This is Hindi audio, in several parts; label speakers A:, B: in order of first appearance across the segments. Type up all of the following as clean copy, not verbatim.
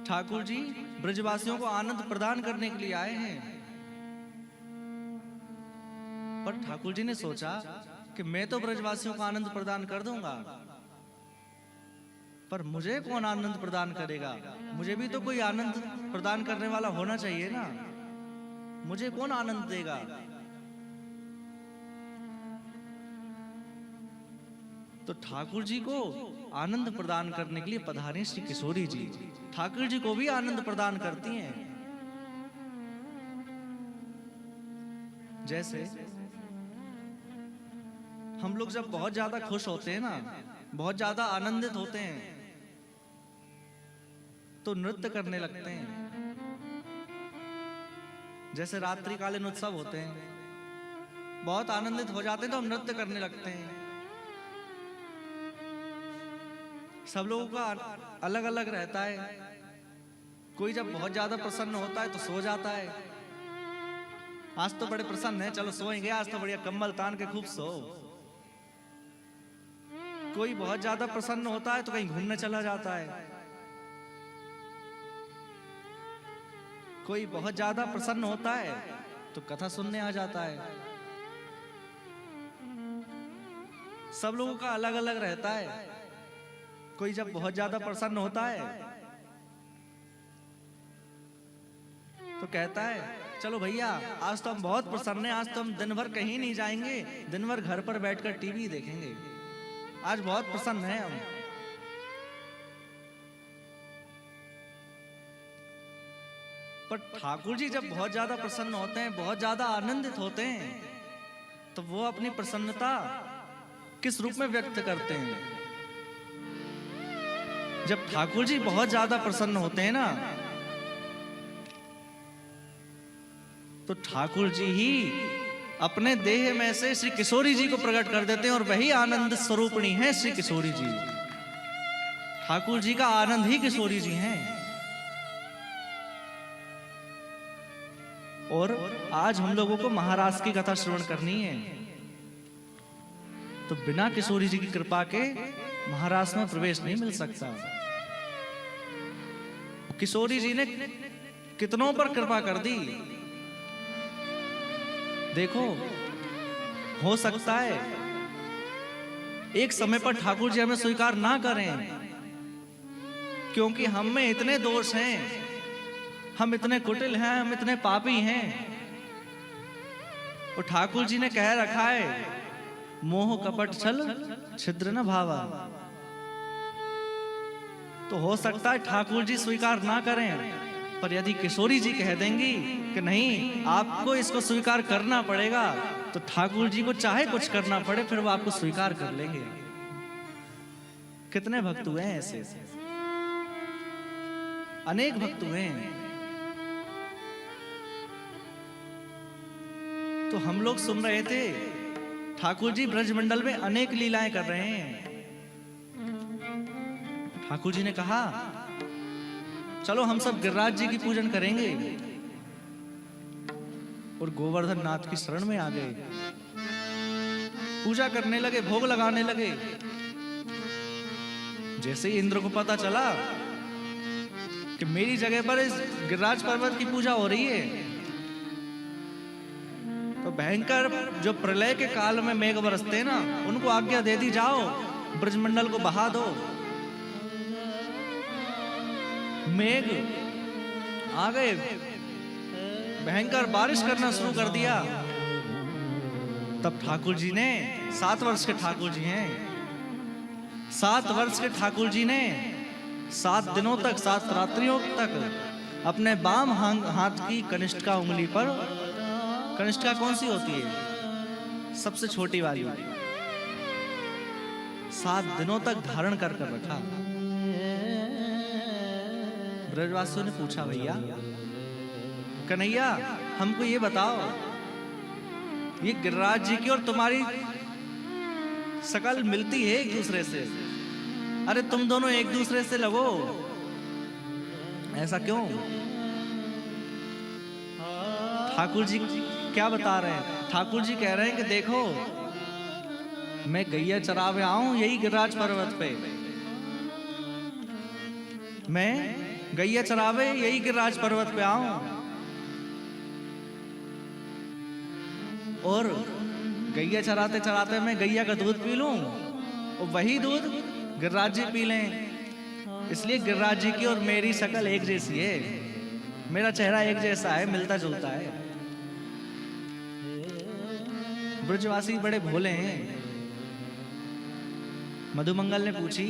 A: ठाकुर जी ब्रजवासियों को आनंद प्रदान करने के लिए आए हैं। पर ठाकुर जी ने सोचा कि मैं तो ब्रजवासियों को आनंद प्रदान कर दूंगा, पर मुझे कौन आनंद प्रदान करेगा? मुझे भी तो कोई आनंद प्रदान करने वाला होना चाहिए ना। मुझे कौन आनंद देगा? तो ठाकुर जी को आनंद प्रदान करने के लिए पधारे श्री किशोरी जी। ठाकुर जी को भी आनंद प्रदान करती हैं। जैसे हम लोग जब बहुत ज्यादा खुश होते हैं ना, बहुत ज्यादा आनंदित होते हैं, तो नृत्य करने लगते हैं। जैसे रात्रिकालीन उत्सव होते हैं, बहुत आनंदित हो जाते हैं तो हम नृत्य करने लगते हैं। सब लोगों का अलग अलग रहता है। कोई जब बहुत ज्यादा प्रसन्न होता है तो सो जाता है। आज तो बड़े प्रसन्न है, चलो सोएंगे, आज तो बढ़िया कम्बल तान के खूब सो। कोई बहुत ज्यादा प्रसन्न होता है तो कहीं घूमने चला जाता है। कोई बहुत ज्यादा प्रसन्न होता है तो कथा सुनने आ जाता है। सब लोगों का अलग अलग रहता है। कोई जब बहुत ज्यादा प्रसन्न होता है तो कहता है चलो भैया आज तो हम बहुत प्रसन्न हैं, आज तो हम दिन भर कहीं नहीं जाएंगे, दिन भर घर पर बैठकर टीवी देखेंगे, आज बहुत प्रसन्न हैं हम। पर ठाकुर जी जब बहुत ज्यादा प्रसन्न होते हैं, बहुत ज्यादा आनंदित होते हैं, तो वो अपनी प्रसन्नता किस रूप में व्यक्त करते हैं? जब ठाकुर जी बहुत ज्यादा प्रसन्न होते हैं ना, तो ठाकुर जी ही अपने देह में से श्री किशोरी जी को प्रकट कर देते हैं, और वही आनंद स्वरूपिणी है श्री किशोरी जी। ठाकुर जी का आनंद ही किशोरी जी हैं। और आज हम लोगों को महाराज की कथा श्रवण करनी है, तो बिना किशोरी जी की कृपा के महाराज में प्रवेश नहीं मिल सकता। किशोरी जी ने कितनों पर कृपा कर दी। देखो, हो सकता है एक समय पर ठाकुर जी हमें स्वीकार ना करें, क्योंकि हम में इतने दोष हैं, हम इतने कुटिल हैं, हम इतने पापी हैं। और ठाकुर जी ने कह रखा है, मोह कपट छल छिद्र न भावा। तो हो सकता है ठाकुर जी स्वीकार ना करें, पर यदि किशोरी जी कह देंगी कि नहीं आपको इसको स्वीकार करना पड़ेगा, तो ठाकुर जी को चाहे कुछ करना पड़े फिर वो आपको स्वीकार कर लेंगे। कितने भक्त हुए हैं ऐसे, अनेक भक्त हुए हैं। तो हम लोग सुन रहे थे ठाकुर जी ब्रजमंडल में अनेक लीलाएं कर रहे हैं। ठाकुर जी ने कहा चलो हम सब गिरिराज जी की पूजन करेंगे, और गोवर्धन नाथ की शरण में आ गए। पूजा करने लगे, भोग लगाने लगे। जैसे ही इंद्र को पता चला कि मेरी जगह पर इस गिरिराज पर्वत की पूजा हो रही है, तो भयंकर जो प्रलय के काल में मेघ बरसते हैं ना, उनको आज्ञा दे दी, जाओ ब्रजमंडल को बहा दो। मेघ आ गए, भयंकर बारिश करना शुरू कर दिया। तब ठाकुर जी ने, 7 वर्ष के ठाकुर जी हैं, 7 वर्ष के ठाकुर जी ने 7 दिनों तक, 7 रात्रियों तक अपने बाम हाथ की कनिष्ठिका उंगली पर, कनिष्ठिका कौन सी होती है? सबसे छोटी वाली, 7 दिनों तक धारण कर रखा। ब्रजवासियों ने पूछा, भैया कन्हैया हमको ये बताओ, ये गिरिराज जी की और तुम्हारी शकल मिलती है एक दूसरे से? अरे तुम दोनों एक दूसरे से लगो, ऐसा क्यों? ठाकुर जी क्या बता रहे हैं? ठाकुर जी कह रहे हैं कि देखो, मैं गैया चरावे आऊं यही गिरिराज पर्वत पे, मैं गैया चरावे यही गिरिराज पर्वत पे आऊं और गैया चराते चराते मैं गैया का दूध पी लूं और वही दूध गिरिराज जी पी लें। इसलिए गिरिराज जी की और मेरी शक्ल एक जैसी है, मेरा चेहरा एक जैसा है, मिलता जुलता है। ब्रजवासी बड़े भोले हैं। मधुमंगल ने पूछी,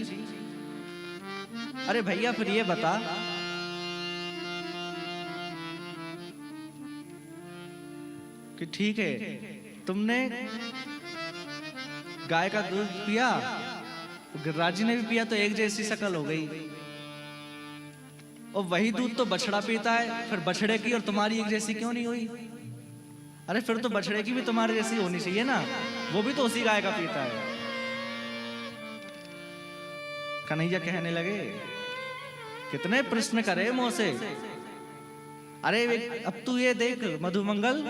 A: अरे भैया फिर ये बता कि ठीक है तुमने गाय का दूध पिया, गिरिराज जी ने भी पिया, तो एक जैसी शक्ल हो गई। और वही दूध तो बछड़ा पीता है, फिर बछड़े की और तुम्हारी एक जैसी क्यों नहीं हुई? अरे फिर तो बछड़े की भी तुम्हारी जैसी होनी चाहिए ना, वो भी तो उसी गाय का पीता है। कन्हैया कहने लगे, कितने प्रश्न करे मुंह से। अरे अब तू ये देख मधुमंगल,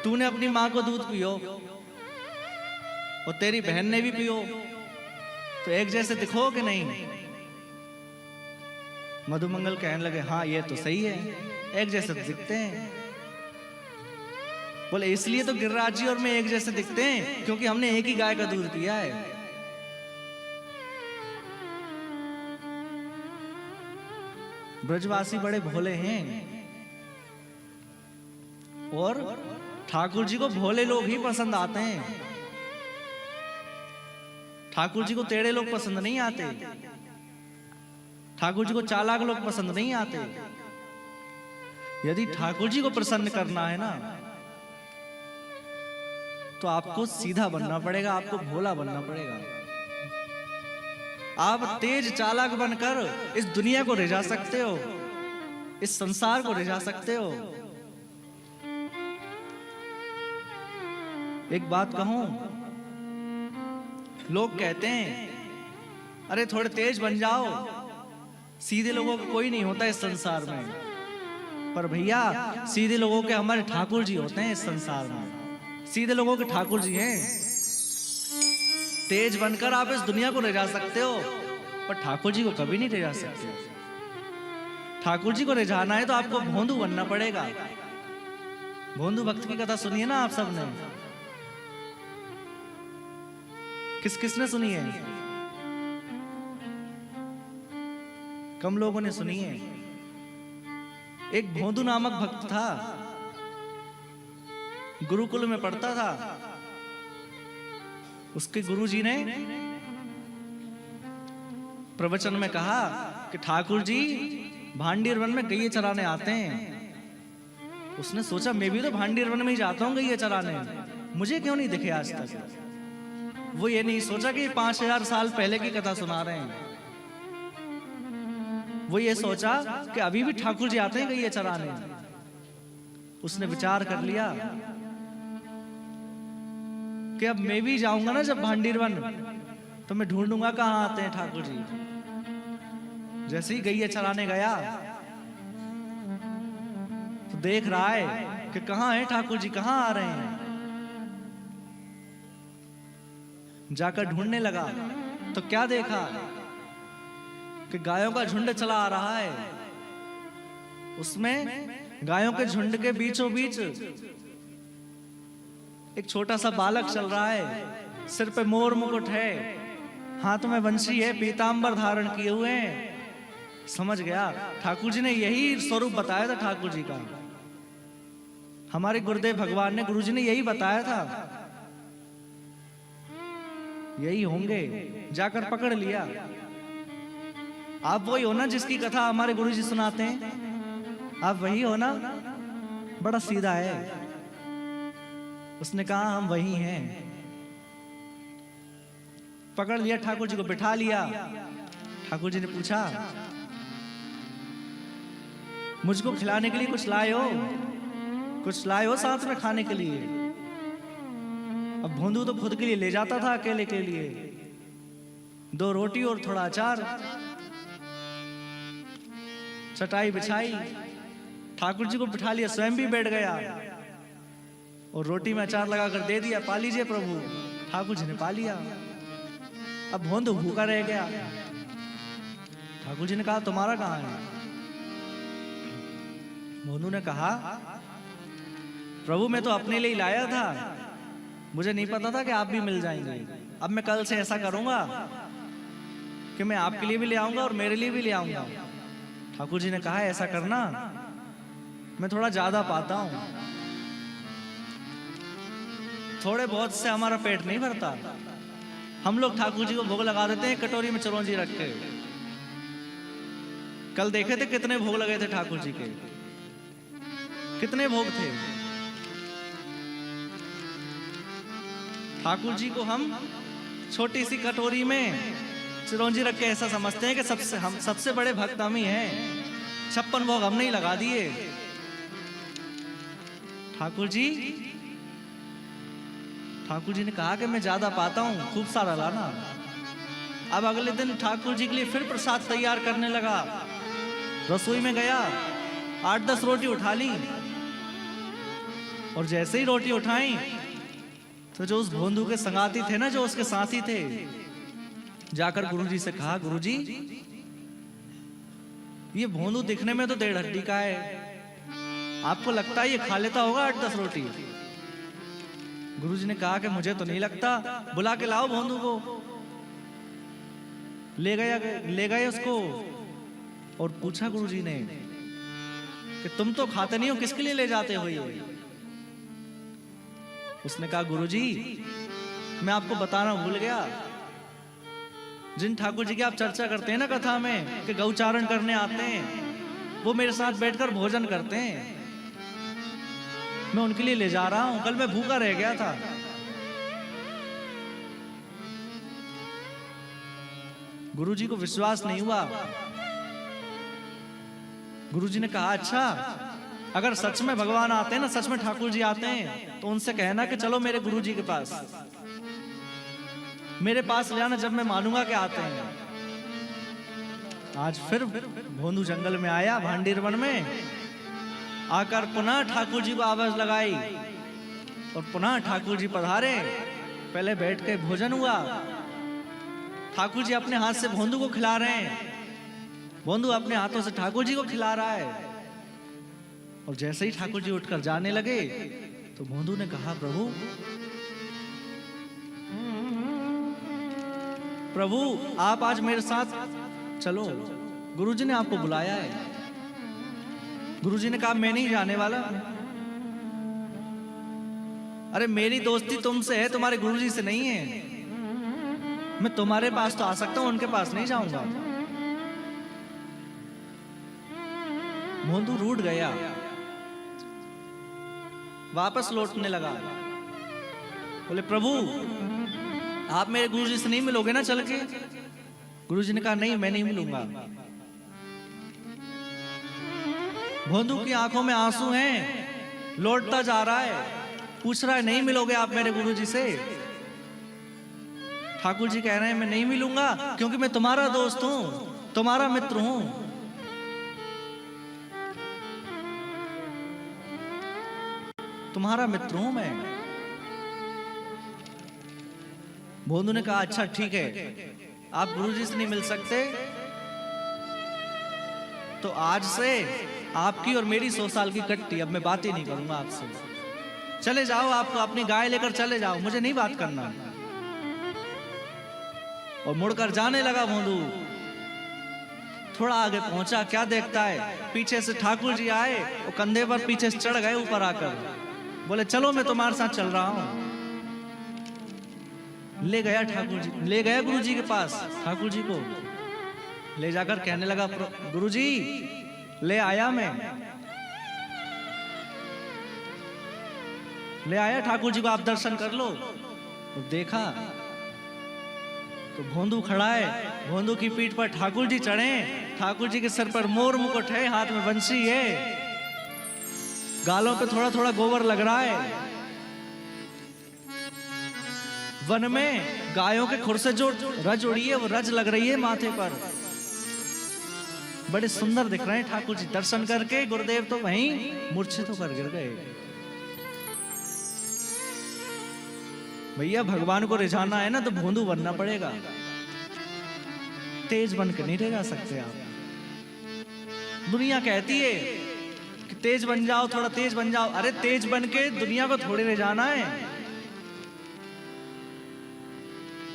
A: तूने अपनी मां को दूध पियो और तेरी बहन ने भी पियो, तो एक जैसे दिखो कि नहीं? मधुमंगल कहने लगे, हाँ ये तो सही है, एक जैसे तो दिखते हैं। बोले इसलिए तो गिरिराज जी और मैं एक जैसे दिखते हैं क्योंकि हमने एक ही गाय का दूध पिया है। ब्रजवासी बड़े भोले हैं और ठाकुर जी को भोले लोग ही पसंद आते हैं। ठाकुर जी को टेढ़े लोग पसंद नहीं आते, ठाकुर जी को चालाक लोग पसंद नहीं आते। यदि ठाकुर जी को प्रसन्न करना है ना, तो आपको सीधा बनना पड़ेगा, आपको भोला बनना पड़ेगा। आप तेज चालाक बनकर इस दुनिया को रिझा सकते हो, इस संसार को रिझा सकते हो। एक बात कहूं, लोग कहते हैं अरे थोड़े तेज बन जाओ, सीधे लोगों को कोई नहीं होता इस संसार में। पर भैया सीधे लोगों के हमारे ठाकुर जी होते हैं इस संसार में, सीधे लोगों के ठाकुर जी हैं। तेज बनकर आप इस दुनिया को रिझा सकते हो, पर ठाकुर जी को कभी नहीं रिझा सकते। ठाकुर जी को रिझाना है तो आपको भोंदू बनना पड़ेगा। भोंदू भक्त की कथा सुनिए ना आप सबने, किस किसने सुनी है? कम लोगों ने सुनी है। एक भोंदू नामक भक्त था, गुरुकुल में पढ़ता था। उसके गुरुजी ने प्रवचन में कहा कि ठाकुर जी भांडीर वन में गैये चराने आते हैं। उसने सोचा मैं भी तो भांडीर वन में ही जाता हूं गैये चराने, मुझे क्यों नहीं दिखे आज तक। वो ये नहीं सोचा कि 5000 साल पहले की कथा सुना रहे हैं। वो ये सोचा कि अभी भी ठाकुर जी आते हैं गैये चराने। उसने विचार कर लिया कि अब मैं भी जाऊंगा ना जब भांडीर वन, तो मैं ढूंढूंगा कहां आते हैं ठाकुर जी। जैसे ही गैये चराने गया तो देख रहा है कि कहां है ठाकुर जी, कहां आ रहे हैं। जाकर ढूंढने लगा तो क्या देखा कि गायों का झुंड चला आ रहा है। उसमें गायों के झुंड के बीचों बीच एक छोटा सा बालक चल रहा है, सिर पे मोर मुकुट है, हाथ में बंशी है, पीतांबर धारण किए हुए हैं। समझ गया ठाकुर जी ने यही स्वरूप बताया था ठाकुर जी का। हमारे गुरुदेव भगवान ने, गुरु जी ने यही बताया था, यही होंगे। जाकर पकड़ लिया। आप वही हो ना जिसकी कथा हमारे गुरु जी सुनाते हैं? आप वही हो ना? बड़ा सीधा है। उसने कहा हम वही हैं। पकड़ लिया, ठाकुर जी को बिठा लिया। ठाकुर जी ने पूछा मुझको खिलाने के लिए कुछ लाए हो? कुछ लाए हो साथ में खाने के लिए? अब भोंदू तो खुद के लिए ले जाता था, अकेले के लिए 2 रोटी और थोड़ा अचार। चटाई बिछाई, ठाकुर जी को बिठा लिया, स्वयं भी बैठ गया और रोटी में अचार लगाकर दे दिया, पा लीजिए प्रभु। ठाकुर जी ने पा लिया। अब भोंदू भूखा रह गया। ठाकुर जी ने कहा तुम्हारा कहाँ है? भोंदू ने कहा प्रभु मैं तो अपने लिए ही लाया था, मुझे नहीं पता था कि आप भी मिल जाएंगे। अब मैं कल से ऐसा करूंगा कि मैं आपके लिए भी ले आऊंगा और मेरे लिए भी ले आऊंगा। ठाकुर जी ने कहा ऐसा करना, मैं थोड़ा ज्यादा पाता हूं, थोड़े बहुत से हमारा पेट नहीं भरता। हम लोग ठाकुर जी को भोग लगा देते हैं कटोरी में चिरौंजी रख के। कल देखे थे कितने भोग लगे थे ठाकुर जी के, कितने भोग थे। ठाकुर जी को हम छोटी सी कटोरी में चिरौंजी रख के ऐसा समझते हैं कि हम सबसे बड़े भक्त हम ही हैं, 56 भोग हमने ही लगा दिए। ठाकुर जी ने कहा कि मैं ज्यादा पाता हूं, खूब सारा लाना। अब अगले दिन ठाकुर जी के लिए फिर प्रसाद तैयार करने लगा। रसोई में गया, 8-10 रोटी उठा ली, और जैसे ही रोटी उठाई तो जो उस भोंदू के संगाती थे ना, जो उसके साथी थे, जाकर गुरुजी से कहा गुरुजी ये भोंदू दिखने में तो 1.5 हड्डी का है, आपको लगता है ये खा लेता होगा 8-10 रोटी? गुरुजी ने कहा कि मुझे तो नहीं लगता, बुला के लाओ भोंदू को। ले गए उसको और पूछा गुरुजी ने कि तुम तो खाते नहीं हो, किसके लिए ले जाते हो ये? उसने कहा गुरुजी मैं आपको बताना भूल गया, जिन ठाकुर जी की आप चर्चा करते हैं ना कथा में कि गौचारण करने आते हैं, वो मेरे साथ बैठकर भोजन करते हैं, मैं उनके लिए ले जा रहा हूं। कल मैं भूखा रह गया था। गुरुजी को विश्वास नहीं हुआ। गुरुजी ने कहा अच्छा, अगर सच में भगवान आते हैं ना, सच में ठाकुर जी आते हैं, तो उनसे कहना कि चलो मेरे गुरुजी के पास, मेरे पास ले आना, जब मैं मानूंगा कि आते हैं। आज फिर भोंदू जंगल में आया, भांडीर वन में आकर पुनः ठाकुर जी को आवाज लगाई और पुनः ठाकुर जी पधारे। पहले बैठ के भोजन हुआ, ठाकुर जी अपने हाथ से भोंदू को खिला रहे हैं, भोंदू अपने हाथों से ठाकुर जी को खिला रहा है। और जैसे ही ठाकुर जी उठकर जाने लगे तो भोंदू ने कहा प्रभु आप आज मेरे साथ चलो, गुरुजी ने आपको बुलाया है। गुरुजी ने कहा मैं नहीं जाने वाला। अरे मेरी दोस्ती तुमसे है, तुम्हारे गुरुजी से नहीं है। मैं तुम्हारे पास तो आ सकता हूं, उनके पास नहीं जाऊंगा। भोंदू रूठ गया, वापस लौटने लगा। बोले प्रभु आप मेरे गुरुजी से नहीं मिलोगे ना चल के? गुरुजी ने कहा नहीं मैं नहीं मिलूंगा। भोंदू की आंखों में आंसू हैं, लौटता जा रहा है, पूछ रहा है नहीं मिलोगे आप मेरे गुरुजी से? ठाकुर जी कह रहे हैं मैं नहीं मिलूंगा, क्योंकि मैं तुम्हारा दोस्त हूं, तुम्हारा मित्र हूं। तुम्हारा मित्र हूं मैं। भोंदू ने कहा अच्छा ठीक है, आप गुरुजी से नहीं मिल सकते तो आज से आपकी और मेरी 100 साल की कट्टी, अब मैं बात ही नहीं करूंगा आपसे। चले जाओ, आपको अपनी गाय लेकर चले जाओ, मुझे नहीं बात करना। और मुड़कर जाने लगा भोंदू। थोड़ा आगे पहुंचा, क्या देखता है, पीछे से ठाकुर जी आए और कंधे पर पीछे से चढ़ गए ऊपर आकर। बोले चलो मैं तुम्हारे साथ चल रहा हूं। ले गया ठाकुर जी, ले गया गुरु जी के पास। ठाकुर जी को ले जाकर कहने लगा गुरु जी ले आया, मैं ले आया ठाकुर जी को, आप दर्शन कर लो। तो देखा तो भोंदू खड़ा है, भोंदू की पीठ पर ठाकुर जी चढ़े, ठाकुर जी के सर पर मोर मुकुट है, हाथ में बंसी है, गालों पे थोड़ा थोड़ा गोबर लग रहा है। वन में गायों के खुर से जो रज उड़ी है वो रज लग रही है माथे पर। बड़े सुंदर दिख रहे हैं ठाकुर जी। दर्शन करके गुरुदेव तो वहीं मूर्छित होकर गिर गए। भैया भगवान को रिझाना है ना तो भोंदू बनना पड़ेगा। तेज बन के नहीं रह जा सकते आप। दुनिया कहती है कि तेज बन जाओ, थोड़ा तेज बन जाओ। अरे तेज बन के दुनिया को थोड़े ले जाना है।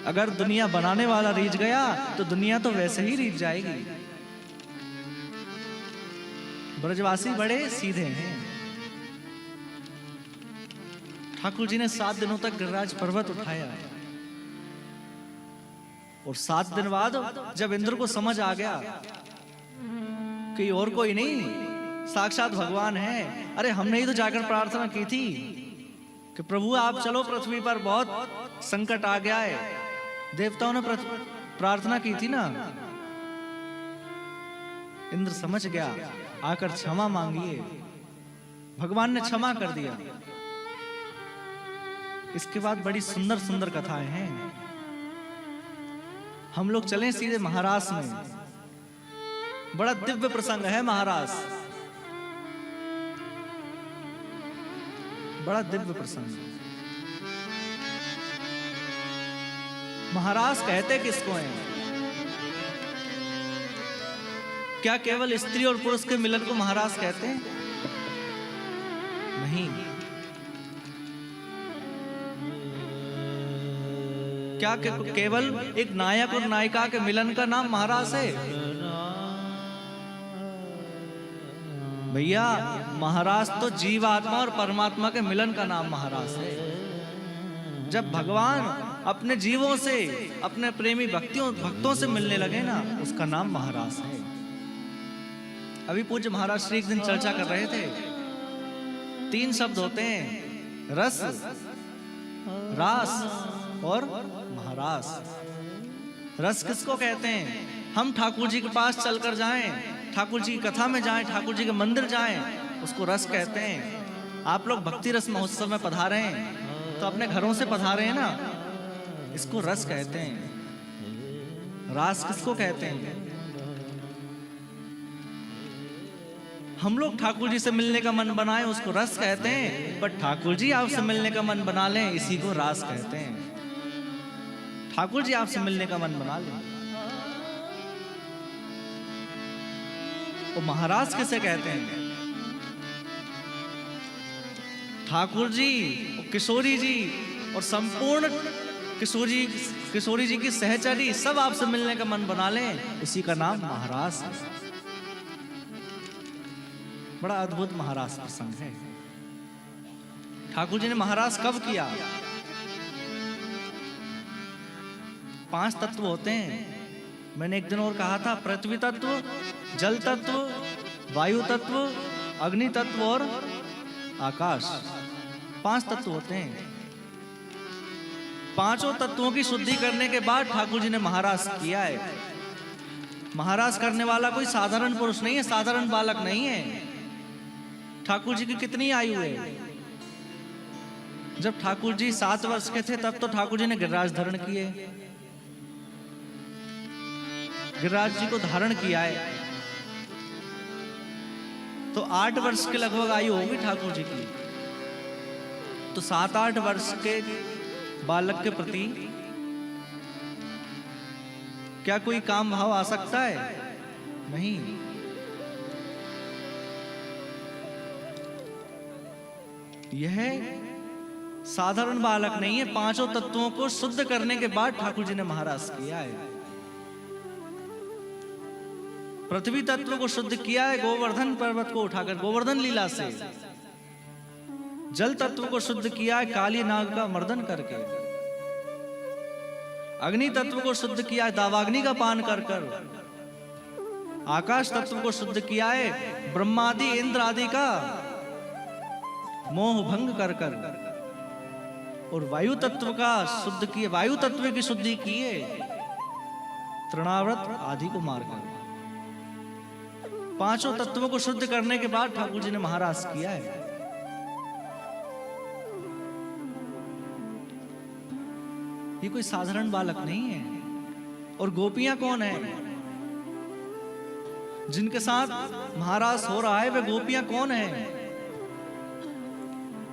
A: अगर दुनिया बनाने वाला रीझ गया तो दुनिया तो वैसे ही रीझ जाएगी। ब्रजवासी बड़े सीधे हैं। ठाकुर जी ने 7 दिनों तक गिरिराज पर्वत उठाया और 7 दिन बाद जब इंद्र को समझ आ गया कि और कोई नहीं, साक्षात भगवान है। अरे हमने ही तो जाकर प्रार्थना की थी कि प्रभु आप चलो, पृथ्वी पर बहुत संकट आ गया है। देवताओं ने प्रार्थना की थी ना। इंद्र समझ गया, आकर क्षमा मांगिए। भगवान ने क्षमा कर दिया। इसके बाद बड़ी सुंदर सुंदर कथाएं हैं। हम लोग चलें सीधे महाराष्ट्र में। बड़ा दिव्य प्रसंग है महाराष्ट्र, बड़ा दिव्य प्रसंग। महाराष्ट्र कहते किसको हैं? क्या केवल स्त्री और पुरुष के मिलन को महाराष्ट्र कहते हैं? नहीं। क्या केवल एक नायक और नायिका के मिलन का नाम महारास है? भैया महारास तो जीवात्मा और परमात्मा के मिलन का नाम महारास है। जब भगवान अपने जीवों से, अपने प्रेमी भक्तों से मिलने लगे ना, उसका नाम महारास है। अभी पूज्य महाराज श्री एक दिन चर्चा कर रहे थे। 3 शब्द होते हैं, रस, रास और महारास। रस किसको कहते हैं? हम ठाकुर जी के पास चलकर जाएं, ठाकुर जी की कथा में जाएं, ठाकुर जी के मंदिर जाएं, उसको रस कहते हैं। आप लोग भक्ति रस महोत्सव में पधारे हैं तो अपने घरों से पधारे हैं ना, इसको रस कहते हैं। रास किसको कहते हैं? हम लोग ठाकुर जी से मिलने का मन बनाएं, उसको रस कहते हैं। पर ठाकुर जी आपसे मिलने का मन बना लें, इसी को रास कहते हैं। ठाकुर जी आपसे मिलने का मन बना लें। वो महाराज किसे कहते हैं? ठाकुर जी, किशोरी जी और संपूर्ण किशोरी जी की सहचरी सब आपसे मिलने का मन बना लें, इसी का नाम महाराज है। बड़ा अद्भुत महाराज प्रसंग है। ठाकुर जी ने महाराज कब किया? 5 तत्व होते हैं। मैंने एक दिन और कहा था, पृथ्वी तत्व, जल तत्व, वायु तत्व, अग्नि तत्व और आकाश। 5 तत्व होते हैं। 5 तत्वों की शुद्धि करने के बाद ठाकुर जी ने महाराज किया है। महाराज करने वाला कोई साधारण पुरुष नहीं है, साधारण बालक नहीं है। ठाकुर जी की कितनी आयु है? जब ठाकुर जी 7 वर्ष के थे तब तो ठाकुर जी ने गिरिराज धारण किए। गिरिराज जी को धारण किया है तो 8 वर्ष के लगभग आयु होगी ठाकुर जी की। तो 7-8 वर्ष के बालक के प्रति क्या कोई काम भाव आ सकता है? नहीं। यह साधारण बालक नहीं है। 5 तत्वों को शुद्ध करने के बाद ठाकुर जी ने महाराज किया है। पृथ्वी तत्व को शुद्ध किया है गोवर्धन पर्वत को उठाकर, गोवर्धन लीला से। जल तत्व को शुद्ध किया है काली नाग का मर्दन करके। अग्नि तत्व को शुद्ध किया है दावाग्नि का पान कर कर। आकाश तत्व को शुद्ध किया है ब्रह्मादि इंद्र आदि का मोह भंग कर कर। और वायु तत्व का शुद्ध किए, वायु तत्व की शुद्धि किए तृणाव्रत आदि को मारकर। 5 तत्वों को शुद्ध करने के बाद ठाकुर जी ने महाराज किया है। ये कोई साधारण बालक नहीं है। और गोपियां कौन है जिनके साथ महाराज हो रहा है? वे गोपियां कौन है?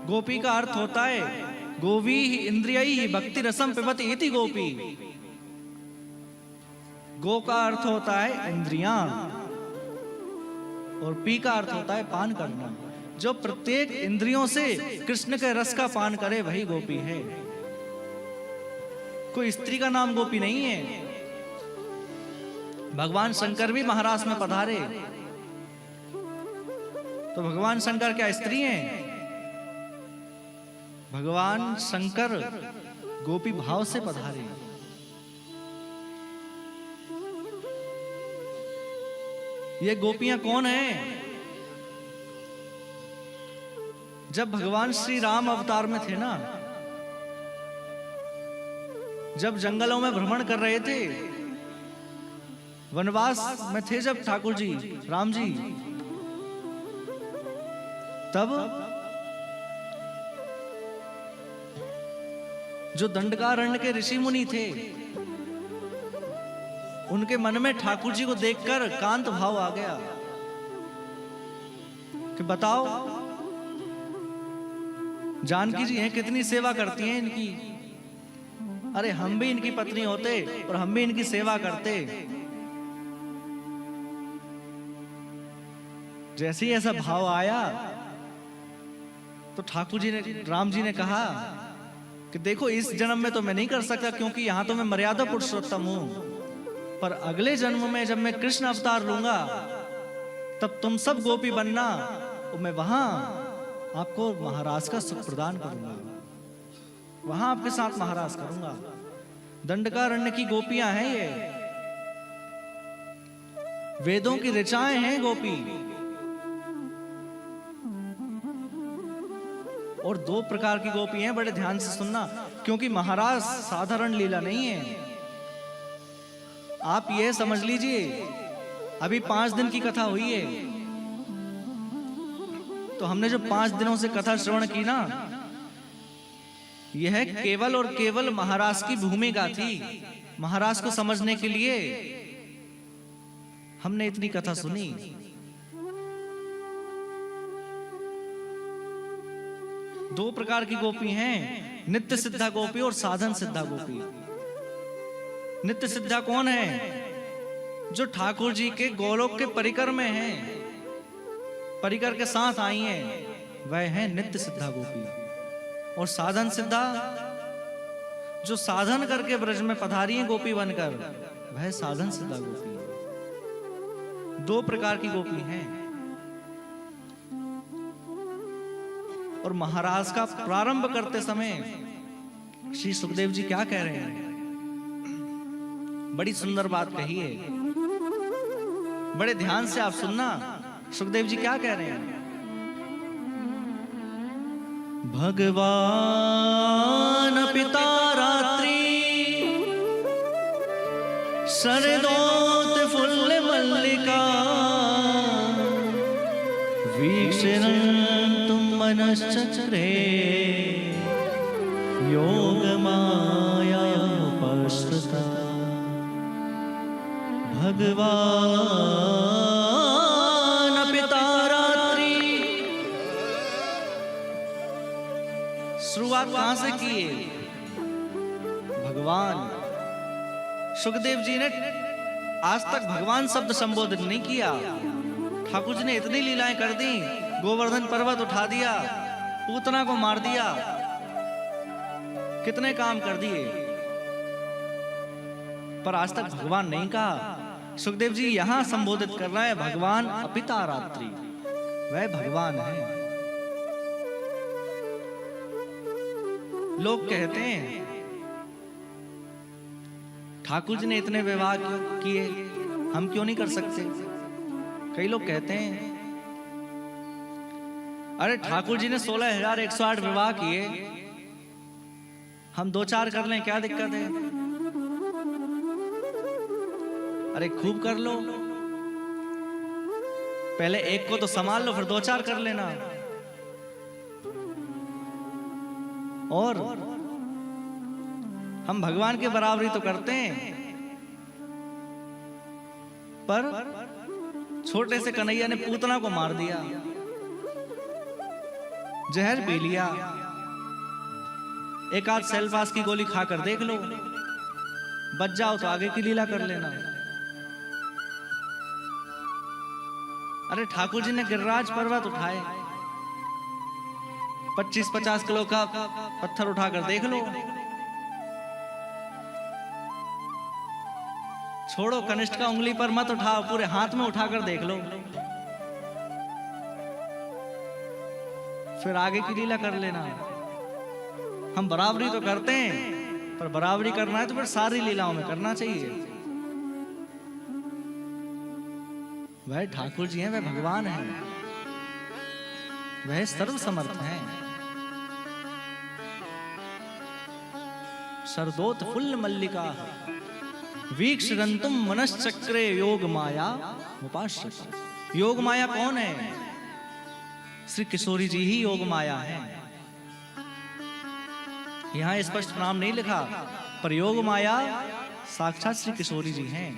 A: गोपी का अर्थ होता है गोवी इंद्रियई भक्ति रसम पिबति इति गोपी। गो का अर्थ होता है इंद्रियां और पी का अर्थ होता है पान करना। जो प्रत्येक इंद्रियों से कृष्ण के रस का पान करे वही गोपी है। कोई स्त्री का नाम गोपी नहीं है। भगवान शंकर भी महाराष्ट्र में पधारे तो भगवान शंकर क्या स्त्री हैं? भगवान शंकर गोपी भाव से पधारे। ये गोपियां कौन हैं? जब भगवान श्री राम अवतार में थे ना, जब जंगलों में भ्रमण कर रहे थे, वनवास में थे जब ठाकुर जी राम जी, तब जो दंडकारण्य के ऋषि मुनि थे, उनके मन में ठाकुर जी को देखकर कांत भाव आ गया कि बताओ जानकी जी हैं, कितनी सेवा करती हैं इनकी। अरे हम भी इनकी पत्नी होते और हम भी इनकी सेवा करते। जैसे ही ऐसा भाव आया तो ठाकुर जी ने, राम जी ने कहा कि देखो इस जन्म में तो मैं नहीं कर सकता क्योंकि यहां तो मैं मर्यादा पुरुषोत्तम हूं, पर अगले जन्म में जब मैं कृष्ण अवतार लूंगा तब तुम सब गोपी बनना और मैं वहां आपको महाराज का सुख प्रदान करूंगा, वहां आपके साथ महाराज करूंगा। दंडकारण्य की गोपियां हैं ये, वेदों की ऋचाएं हैं गोपी। और दो प्रकार की गोपी हैं, बड़े ध्यान से सुनना, क्योंकि महाराज साधारण लीला नहीं है। आप ये समझ लीजिए अभी 5 दिन की कथा हुई है, तो हमने जो 5 दिनों से कथा श्रवण की ना, यह केवल और केवल महाराज की भूमिका थी। महाराज को समझने के लिए हमने इतनी कथा सुनी। दो प्रकार की गोपी हैं, नित्य सिद्धा गोपी और साधन सिद्धा गोपी। नित्य सिद्धा कौन है? जो ठाकुर जी के गोलोक के परिकर में हैं, परिकर के साथ आई हैं, वह है नित्य सिद्धा गोपी। और साधन सिद्धा जो साधन करके ब्रज में पधारी हैं गोपी बनकर, वह साधन सिद्धा गोपी। दो प्रकार की गोपी हैं। और महाराज का प्रारंभ करते समय श्री सुखदेव जी क्या कह रहे हैं? बड़ी सुंदर बात कही है, बड़े ध्यान से आप सुनना। सुखदेव जी क्या कह रहे हैं? भगवान पिता रात्रि शरदोत फुल्ल मल्लिका वीक्षणन्तुं मनश्चक्रे योग माया उपस्थिता। भगवान पिता रात्रि, शुरुआत कहां से की है? भगवान। सुखदेव जी ने आज तक भगवान शब्द संबोधित नहीं किया। ठाकुर जी ने इतनी लीलाएं कर दी, गोवर्धन पर्वत उठा दिया, पूतना को मार दिया, कितने काम कर दिए, पर आज तक भगवान नहीं कहा। सुखदेव जी यहां संबोधित कर रहा है भगवान अपिता रात्रि, वह भगवान है। लोग कहते हैं ठाकुर जी ने इतने विवाह किए, हम क्यों नहीं कर सकते? कई लोग कहते हैं अरे ठाकुर जी ने 16,108 विवाह किए, हम 2-4 कर लें, क्या दिक्कत है? अरे खूब कर लो, पहले एक को तो संभाल लो, फिर 2-4 कर लेना। और हम भगवान के बराबरी तो करते हैं, पर छोटे से कन्हैया ने पूतना को मार दिया, जहर पी लिया। एक आध सेल्फास की गोली खाकर देख लो, बच जाओ तो आगे की लीला कर लेना। अरे ठाकुर जी ने गिरिराज पर्वत उठाए, 25-50 किलो का पत्थर उठाकर देख लो। छोड़ो कनिष्ठ का उंगली पर मत उठाओ, पूरे हाथ में उठाकर देख लो, फिर आगे की लीला कर लेना। हम बराबरी तो करते हैं, पर बराबरी करना है तो फिर सारी लीलाओं में करना चाहिए। वह ठाकुर जी हैं, वह भगवान हैं, वह सर्व समर्थ हैं। शरदोत फुल्ल मल्लिका वीक्षरंतुम मनश्चक्रे योग माया उपाश्रय। योग माया कौन है? श्री किशोरी जी ही योग माया है। यहां स्पष्ट नाम नहीं लिखा, पर योग माया साक्षात श्री किशोरी जी हैं।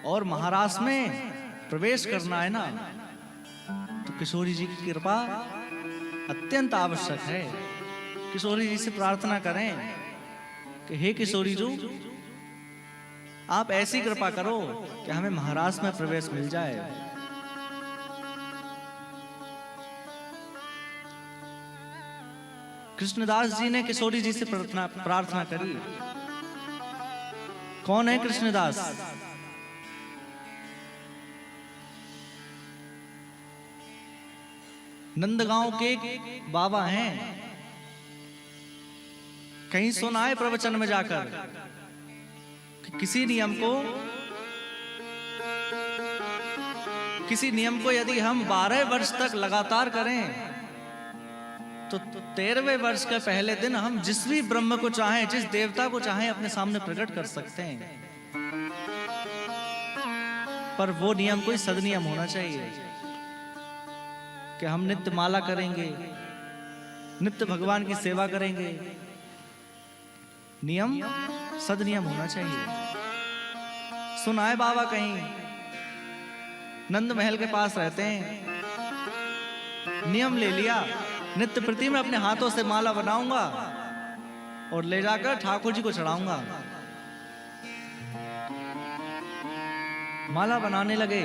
A: और महाराष्ट्र में प्रवेश करना है ना, तो किशोरी जी की कृपा अत्यंत आवश्यक है। किशोरी जी से प्रार्थना करें कि हे किशोरी जी, आप ऐसी कृपा करो कि हमें महाराष्ट्र में प्रवेश मिल जाए। कृष्णदास जी ने किशोरी जी से प्रार्थना करी। कौन है कृष्णदास? नंदगांव के बाबा हैं। कहीं सुना है प्रवचन में जाकर कि किसी नियम को यदि हम 12 वर्ष तक लगातार करें तो 13वें वर्ष के पहले दिन हम जिस भी ब्रह्म को चाहें, जिस देवता को चाहें, अपने सामने प्रकट कर सकते हैं। पर वो नियम कोई सदनियम होना चाहिए कि हम नित्य माला करेंगे, नित्य भगवान की सेवा करेंगे। नियम सदनियम होना चाहिए। सुना है बाबा कहीं नंद महल के पास रहते हैं, नियम ले लिया, नित्य प्रति में अपने हाथों से माला बनाऊंगा और ले जाकर ठाकुर जी को चढ़ाऊंगा। माला बनाने लगे,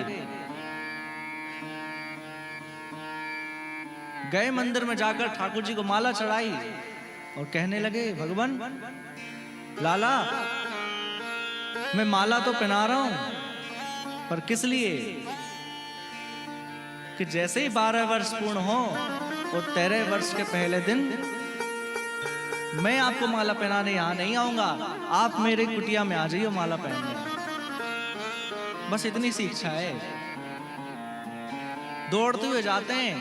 A: गए मंदिर में जाकर ठाकुर जी को माला चढ़ाई और कहने लगे, भगवान लाला, मैं माला तो पहना रहा हूं, पर किस लिए? कि जैसे ही 12 वर्ष पूर्ण हो और 13 वर्ष के पहले दिन मैं आपको माला पहनाने यहां नहीं आऊंगा, आप मेरे कुटिया में आ जाइए माला पहनने। बस इतनी सी इच्छा है। दौड़ते हुए जाते हैं,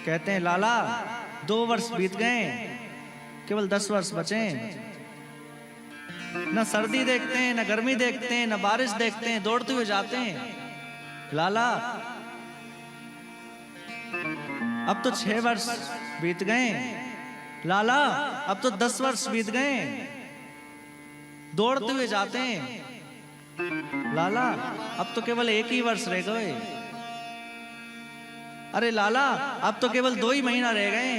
A: कहते हैं लाला 2 वर्ष बीत गए, केवल 10 वर्ष बचे। न सर्दी देखते हैं, न गर्मी देखते हैं, न बारिश देखते हैं, दौड़ते हुए जाते हैं। लाला अब तो 6 वर्ष बीत गए, लाला अब तो 10 वर्ष बीत गए। दौड़ते हुए जाते हैं, लाला अब तो केवल 1 ही वर्ष रह गए। अरे लाला अब तो केवल 2 ही महीना रह गए।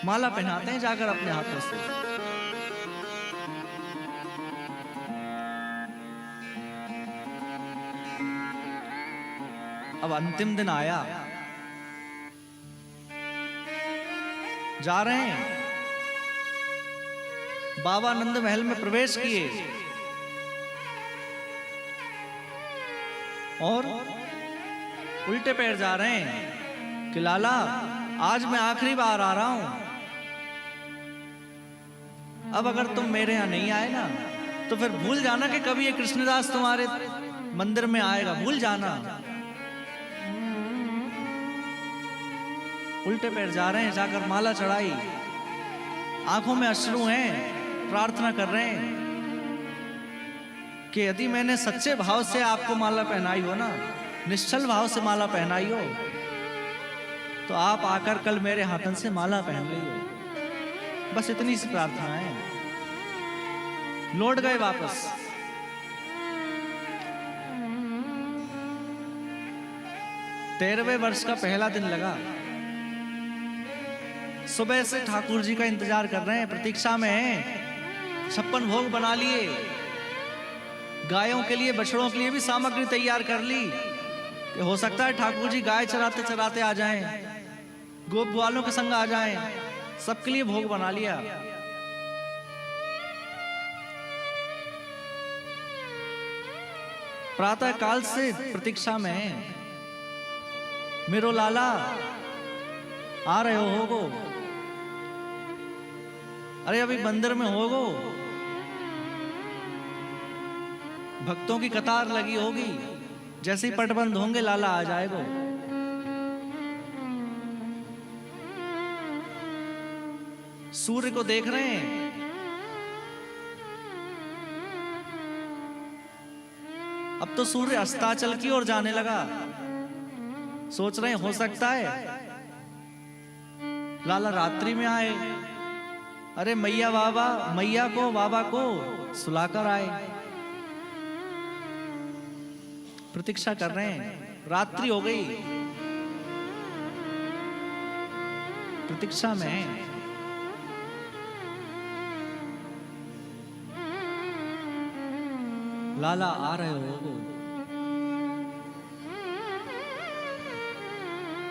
A: माला पहनाते हैं जाकर अपने हाथों से। अब अंतिम दिन आया, जा रहे हैं, बाबा नंद महल में प्रवेश किए और उल्टे पैर जा रहे हैं कि लाला आज मैं आखिरी बार आ रहा हूं, अब अगर तुम मेरे यहां नहीं आए ना तो फिर भूल जाना कि कभी ये कृष्णदास तुम्हारे मंदिर में आएगा, भूल जाना। उल्टे पैर जा रहे हैं, जाकर माला चढ़ाई, आंखों में अश्रु हैं, प्रार्थना कर रहे हैं कि यदि मैंने सच्चे भाव से आपको माला पहनाई हो ना, निश्चल भाव से माला पहनाई हो, तो आप आकर कल मेरे हाथन से माला पहन ली हो। बस इतनी सी प्रार्थना है। लौट गए वापस। तेरहवें वर्ष का पहला दिन लगा। सुबह से ठाकुर जी का इंतजार कर रहे हैं, प्रतीक्षा में हैं 56 भोग बना लिए, गायों के लिए बछड़ों के लिए भी सामग्री तैयार कर ली कि हो सकता है ठाकुर जी गाय चराते चराते आ जाएं, गोप ग्वालों के संग आ जाएं, सबके लिए भोग बना लिया। प्रातः काल से प्रतीक्षा में मेरो लाला आ रहे होगो, अरे अभी मंदिर में होगो, भक्तों की कतार लगी होगी, जैसे ही पट बंद होंगे लाला आ जाएगो। सूर्य को देख रहे हैं, अब तो सूर्य अस्ताचल की ओर जाने लगा। सोच रहे हैं हो सकता है लाला रात्रि में आए, अरे मैया बाबा को सुलाकर आए। प्रतीक्षा कर रहे हैं, रात्रि हो गई, प्रतीक्षा में लाला आ रहे हो।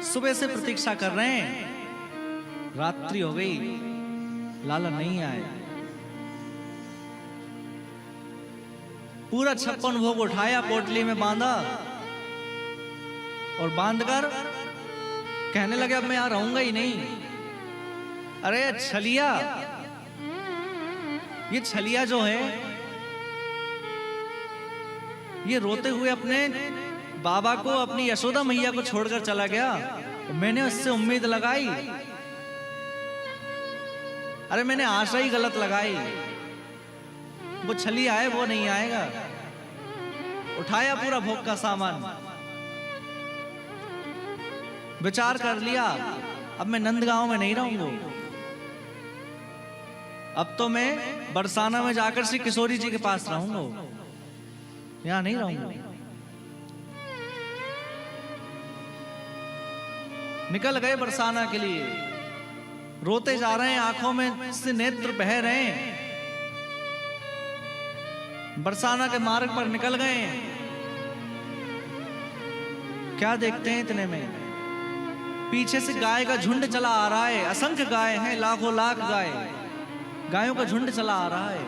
A: सुबह से प्रतीक्षा कर रहे हैं, रात्रि हो गई, लाला नहीं आए। पूरा 56 भोग उठाया, पोटली में बांधा और बांधकर कहने लगे अब मैं यहां रहूंगा ही नहीं। अरे छलिया, ये छलिया जो है ये रोते हुए अपने बाबा को, अपनी यशोदा मैया को छोड़कर चला गया। मैंने उससे उम्मीद लगाई, अरे मैंने आशा ही गलत लगाई, वो छलिया है वो नहीं आएगा। उठाया पूरा भोग का सामान, विचार कर लिया अब मैं नंदगांव में नहीं रहूंगा, अब तो मैं बरसाना में जाकर श्री किशोरी जी के पास रहूंगा, यहां नहीं रहूंगा। निकल गए बरसाना के लिए, रोते जा रहे हैं, आंखों में से नेत्र बह रहे हैं। बरसाना के मार्ग पर निकल गए, क्या देखते हैं इतने में पीछे से गाय का झुंड चला आ रहा है। असंख्य गाय हैं, लाखों लाख गाय, गायों का झुंड चला आ रहा है।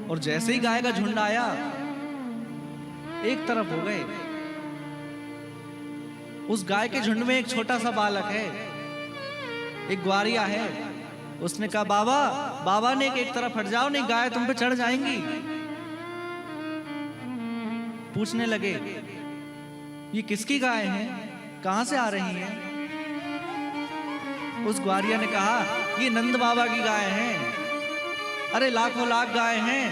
A: और जैसे ही गाय का झुंड आया एक तरफ हो गए। उस गाय के झुंड में एक छोटा सा बालक है, एक ग्वारिया है। उसने कहा बाबा ने एक तरफ हट जाओ, नहीं गाय तुम पे चढ़ जाएंगी। पूछने लगे ये किसकी गाय है, कहां से आ रही है? उस ग्वारिया ने कहा ये नंद बाबा की गाय है। अरे लाखों लाख गाय हैं,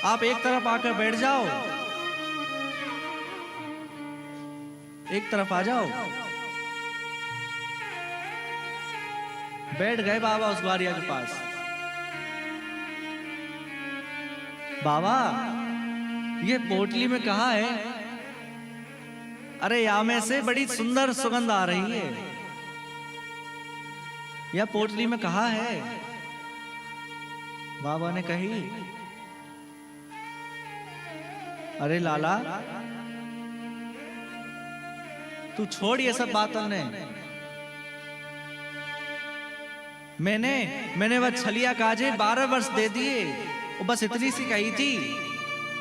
A: आप एक तरफ आकर बैठ जाओ, एक तरफ आ जाओ। बैठ गए बाबा उस ग्वारिया के पास। बाबा ये पोटली में कहा है? अरे यहाँ में से बड़ी सुंदर सुगंध आ रही है। यह पोटली में कहा है? बाबा ने कही अरे लाला तू छोड़ ये सब बातों ने, मैंने वह छलिया काजे 12 वर्ष दे दिए, वो बस इतनी सी कही थी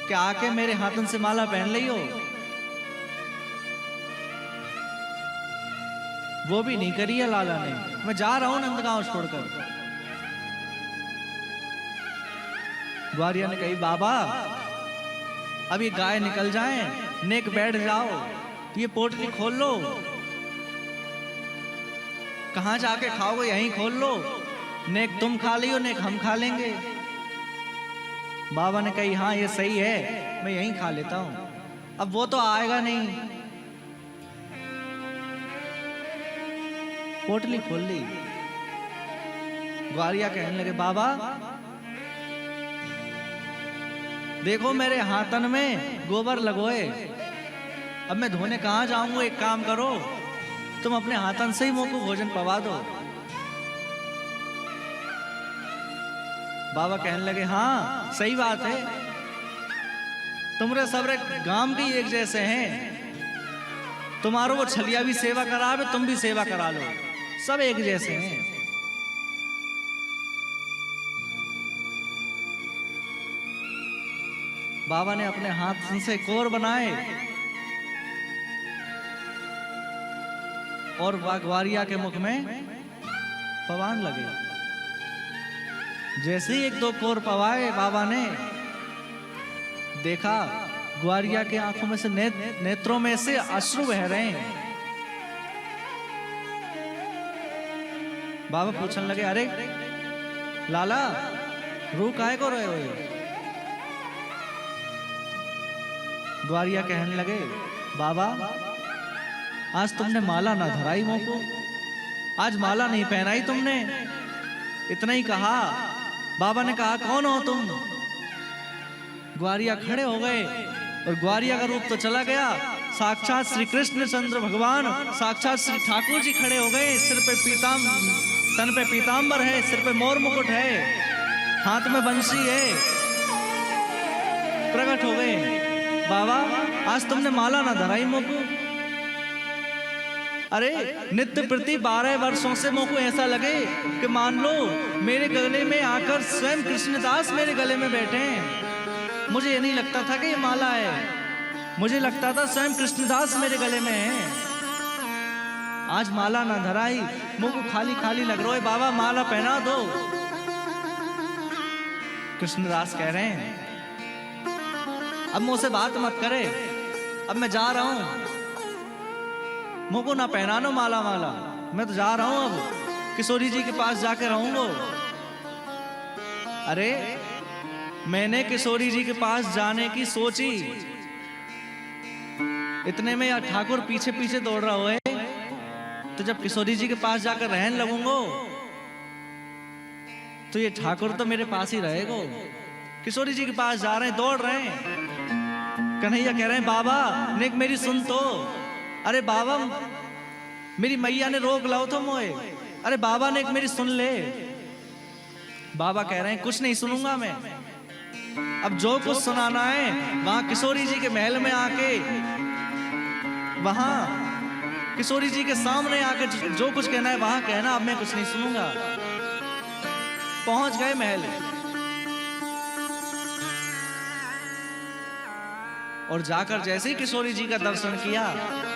A: कि आके मेरे हाथों से माला पहन लियो। वो भी नहीं करी है लाला ने। मैं जा रहा हूं नंदगांव छोड़कर। ग्वारिया ने कही बाबा अब ये गाय निकल जाए, नेक बैठ जाओ, ये पोटली खोल लो, कहां जाके खाओगे यहीं खोल लो, नेक तुम खा लियो, नेक हम खा लेंगे। बाबा ने कही हाँ ये सही है, मैं यहीं खा लेता हूं, अब वो तो आएगा नहीं। पोटली खोल ली। ग्वारिया कहने लगे बाबा देखो मेरे हाथन में गोबर लगोए, अब मैं धोने कहाँ जाऊंगा? एक काम करो, तुम अपने हाथन से ही मुंह को भोजन पवा दो। बाबा कहने लगे, हाँ सही बात है, तुमरे सबरे गांव के एक जैसे हैं, तुम्हारो वो छलिया भी सेवा करावे, तुम भी सेवा करा लो, सब एक जैसे हैं। बाबा ने अपने हाथ से कोर बनाए और ग्वारिया के मुख में पवान लगे। जैसे ही एक दो कोर पवाए, बाबा ने देखा ग्वारिया के आंखों में से नेत्रों में से अश्रु बह रहे हैं। बाबा पूछने लगे, अरे लाला रो काहे को रहे हो? ग्वारिया कहने लगे, बाबा आज तुमने माला ना धराई मुंह को, आज माला नहीं पहनाई तुमने, इतना ही कहा। बाबा ने कहा, कौन हो तुम? ग्वारिया खड़े हो गए और ग्वारिया का रूप तो चला गया, साक्षात श्री कृष्ण चंद्र भगवान, साक्षात श्री ठाकुर जी खड़े हो गए। सिर पे तन पे पीतांबर है, सिर पे मोर मुकुट है, हाथ में बंसी है, प्रकट हो गए। बाबा आज तुमने माला ना धराई मुंह को। अरे नित्य प्रति 12 वर्षों से मुझको ऐसा लगे कि मान लो मेरे गले में आकर स्वयं कृष्णदास मेरे गले में बैठे हैं। मुझे ये नहीं लगता था कि ये माला है, मुझे लगता था स्वयं कृष्णदास मेरे गले में है। आज माला ना धराई, मुझको खाली खाली लग रहा है, बाबा माला पहना दो। कृष्णदास कह रहे हैं, अब मुझसे बात मत करे, अब मैं जा रहा हूं, मुझको ना पहनानो माला, मैं तो जा रहा हूं, अब किशोरी जी के पास जाकर रहूंगा। अरे मैंने किशोरी जी के पास जाने की सोची, इतने में यार ठाकुर पीछे पीछे दौड़ रहा हुआ है, तो जब किशोरी जी के पास जाकर रहने लगूंगा तो ये ठाकुर तो मेरे पास ही रहेगा। किशोरी जी के पास जा रहे हैं, दौड़ रहे हैं। कन्हैया कह रहे हैं, बाबा नेक मेरी सुन तो। अरे बाबा मेरी मैया ने रोक लाओ तो मोए, अरे बाबा नेक मेरी सुन ले। बाबा कह रहे हैं, कुछ नहीं सुनूंगा मैं, अब जो कुछ सुनाना है वहां किशोरी जी के महल में आके, वहां किशोरी जी के सामने आके जो कुछ कहना है वहां कहना, अब मैं कुछ नहीं सुनूंगा। पहुंच गए महल और जाकर जैसे ही किशोरी जी का दर्शन किया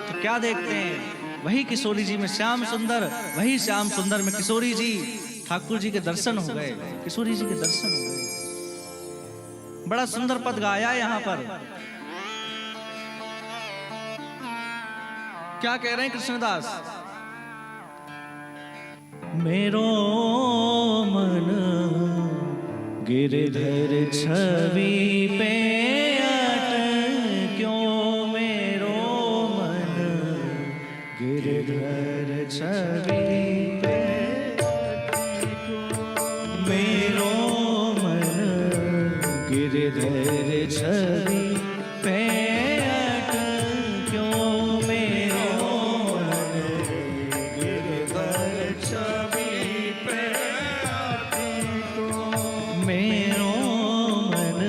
A: तो क्या देखते हैं, वही किशोरी जी में श्याम सुंदर, वही श्याम सुंदर में किशोरी जी, ठाकुर जी के दर्शन हो गए, किशोरी जी के दर्शन हो गए। बड़ा सुंदर पद गाया यहाँ पर। क्या कह रहे हैं कृष्णदास? मेरो मन गिरधर छवि पे छवि पे, मेरो मन गिरधर छवि पे क्यों, मेरो मन गिरधर छवि पे क्यों, मेरो मन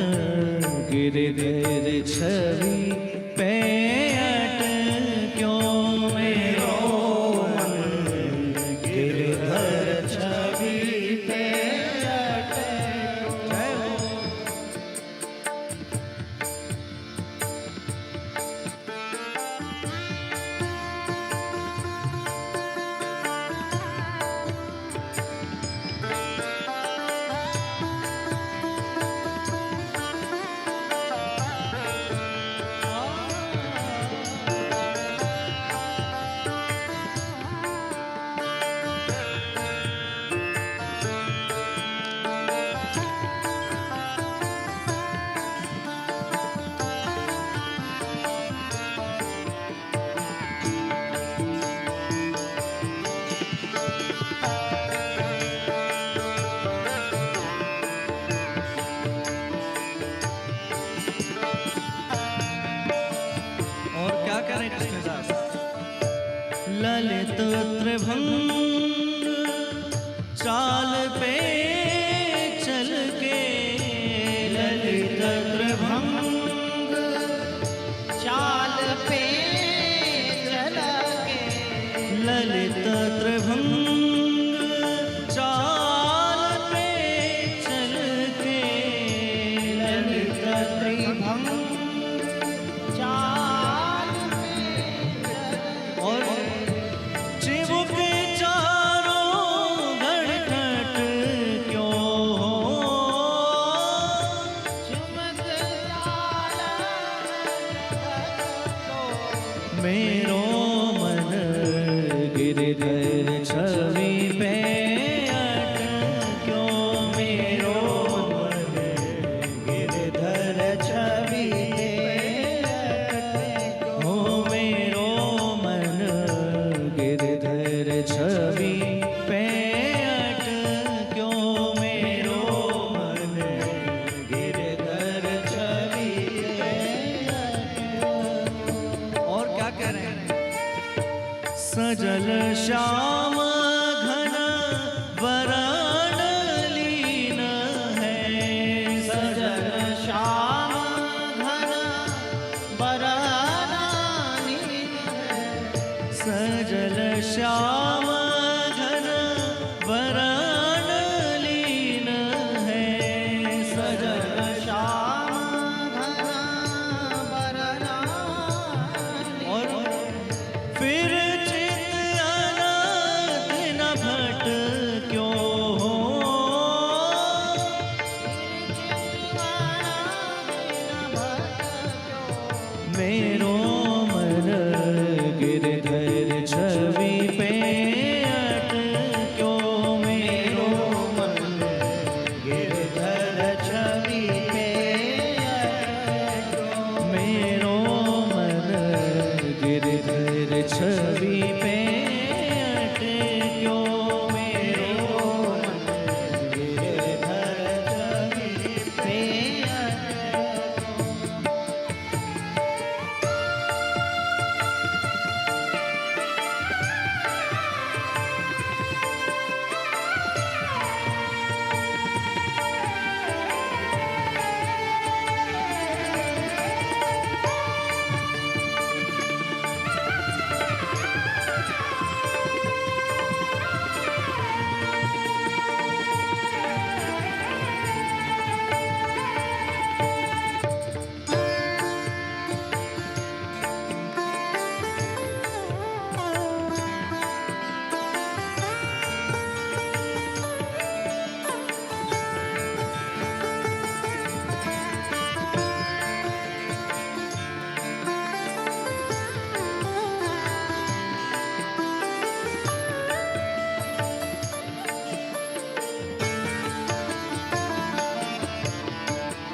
A: हैं कृष्णदास, ललित त्रिभंग चाल पे चल के,
B: ललित त्रिभंग चाल पे चल के,
A: ललित त्रिभंग चाल पे चल के,
B: ललित त्रिभंग चाल पे
A: और चिबुक चारों घड़घट क्यों हो,
B: चुमक जाला
A: मेरो मन गिरधर छवि पे अटक्यो, मेरो मन
B: गिरधर छवि
A: हो, मेरो मन गिरधर छवि पे अटक्यो, मेरो मन
B: गिरधर छवि
A: और क्या कह रहे हैं, सजल श्याम घन वरण लीन है,
B: सजल श्याम घन बरनानी
A: सजल श्याम घन वरण लीन है,
B: सजल श्याम घन बरनानी
A: और फिर चित अनंत न भट क्यों हो, मेरो मन गिरधर छवि पे अटक्यो, मेरो मन
B: गिरधर छवि पे
A: मेरो मन गिरधर छवि पे अटक्यो, मेरो
B: गिरधर छवि पे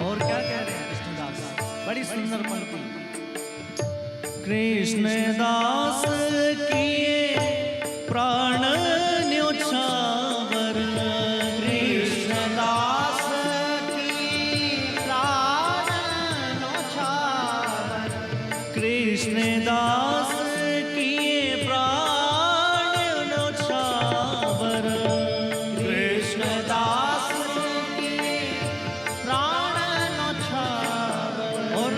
A: और क्या कह रहे हैं कृष्णदास, बड़ी सुंदर पंक्ति, कृष्णदास किए प्राण न्योछावर,
B: कृष्णदास की प्राण नौछावर
A: कृष्णदास किए प्राण न्योछावर,
B: कृष्णदास की प्राण नौछावर
A: और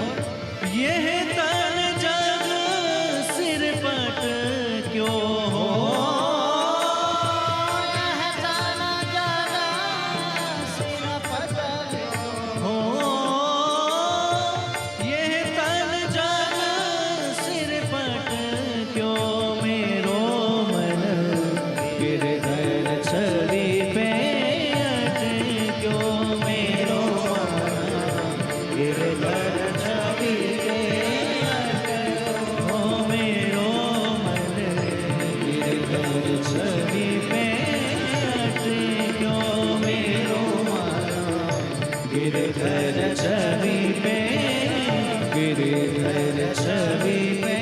A: यह तन जग सिरपट क्यों हो,
B: यह तन जग सिरपट
A: हो, यह तन जग सिरपट क्यों, मेरो मन गिरधर छवि पे अटक्यो, मेरो
B: गिरधर छवि पे
A: हो, मेरो मन गिरधर छवि पे अटक्यो, मेरो गिरधर छवि पे गिरधर छवि पे